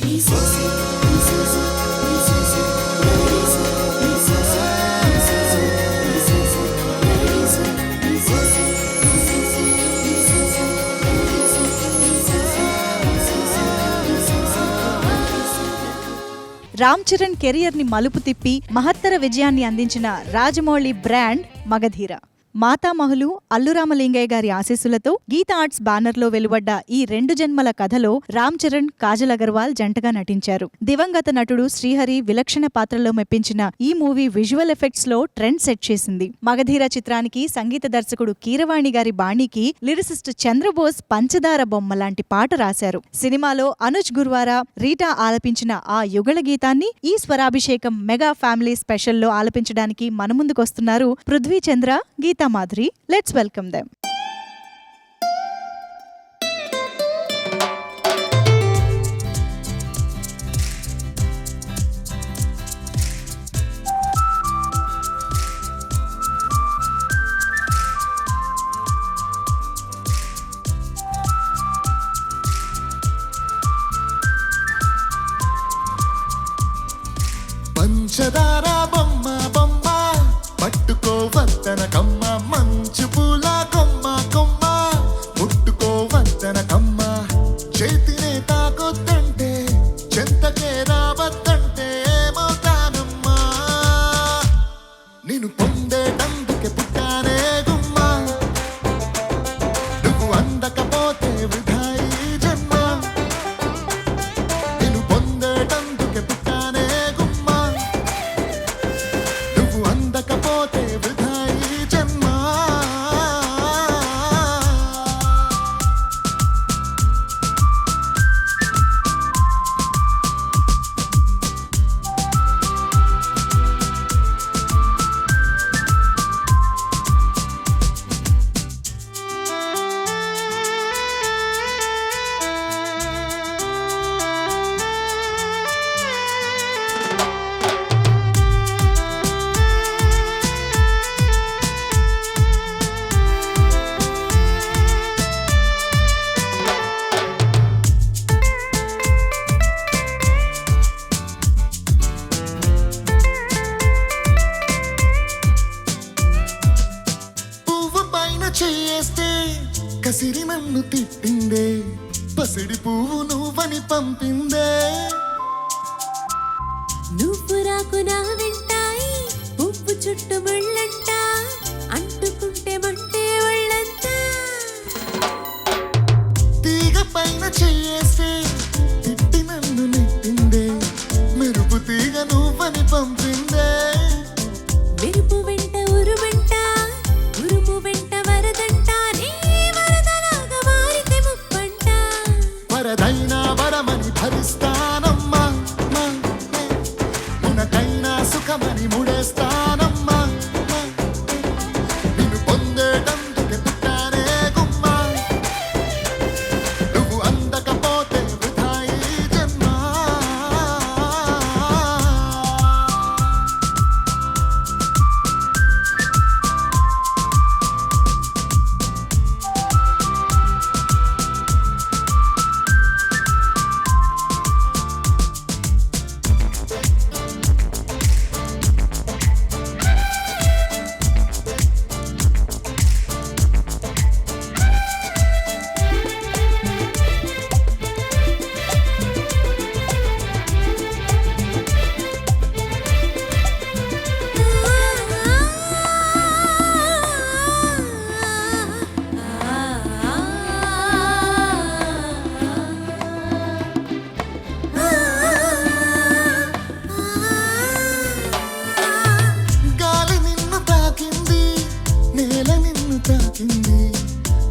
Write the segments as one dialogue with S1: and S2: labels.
S1: Ram Charan career ని మలుపు తిప్పి మహత్తర విజయాన్ని అందించిన రాజమౌళి బ్రాండ్ మగధీర. మాతామహులు అల్లు రామలింగయ్య గారి ఆశీస్సులతో గీతా ఆర్ట్స్ బ్యానర్ లో వెలువడ్డ ఈ 2 జన్మల కథలో రామ్ చరణ్, కాజల్ అగర్వాల్ జంటగా నటించారు. దివంగత నటుడు శ్రీహరి విలక్షణ పాత్రలో మెప్పించిన ఈ మూవీ విజువల్ ఎఫెక్ట్స్ లో ట్రెండ్ సెట్ చేసింది. మగధీర చిత్రానికి సంగీత దర్శకుడు కీరవాణి గారి బాణీకి లిరిసిస్ట్ చంద్రబోస్ పంచదార బొమ్మ లాంటి పాట రాశారు. సినిమాలో అనుజ్ గుర్వారా, రీటా ఆలపించిన ఆ యుగళ గీతాన్ని ఈ స్వరాభిషేకం మెగా ఫ్యామిలీ స్పెషల్లో ఆలపించడానికి మన ముందుకొస్తున్నారు పృథ్వీ చంద్ర, Gita Madhuri. Let's welcome them.
S2: పంచదార బొమ్మ బొమ్మ పట్టుకో వద్దన కమ్మ, మంచు పూల కొమ్మ కొమ్మ ముట్టుకో వద్దన కమ్మ, చేతినే తాకొద్దంటే చెంతకే రావద్దంటే ఏమవుతానమ్మా, నేను పొందేటందుకే పుట్టానే గుమ్మ, నువ్వు అందకపోతే వృధా ఈ జన్మ, నేను పొందేటందుకే పుట్టానే గుమ్మ, నువ్వు అందకపోతే వృధా ఈ జన్మ. పువ్వు పైన చేస్తే కసిరి నన్ను తిట్టిందే, పసిడి పువ్వు నువ్వని పంపిందే,
S3: నువ్వు రాకు నా వెంటాయి పువ్వు చుట్టు ముళ్ళంట, అంటుకుంటే మంటే ఒళ్ళంతా,
S2: తీగ పైన చేస్తే తిట్టి నన్ను నెట్టిందే, మెరుపు తీగ నువ్వని పంపిందే,
S3: మెరుపు వెంట ఉరుమంట, ఉరుము వెంట వరదంట, నీ వరదలాగా మారితే ముప్పంట,
S2: వరదైనా వరమని భరిస్తానమ్మా, మునకైనా సుఖమని ముడేస్తానమ్మా, నిన్ను పొందేటందుకే పుట్టానే గుమ్మ, నువ్వు అందకపోతే వృధా ఈ జన్మ. గాలి నిన్ను తాకింది, నేల నిన్ను తాకింది,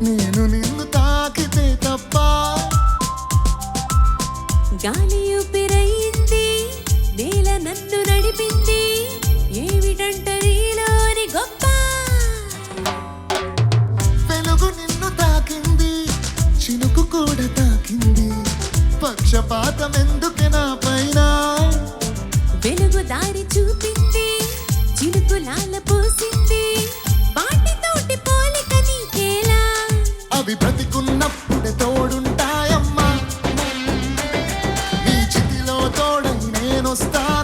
S2: నేను నిన్ను తాకితే తప్ప,
S3: గాలి ఊపిరయింది, నేల నన్ను నడిపింది, ఏమిటంట నీలోని గొప్ప,
S2: వెలుగు నిన్ను తాకింది, చినుకు కూడా తాకింది, పక్షపాతం ఎందుకే నా పైన,
S3: వెలుగు దారి చూపింది, చినుకులాల పోసింది, వాటితోటి పోలిక నీకేలా,
S2: అవి బ్రతికున్నప్పుడే తోడుంటాయమ్మా, నీ చితి నేనొస్తా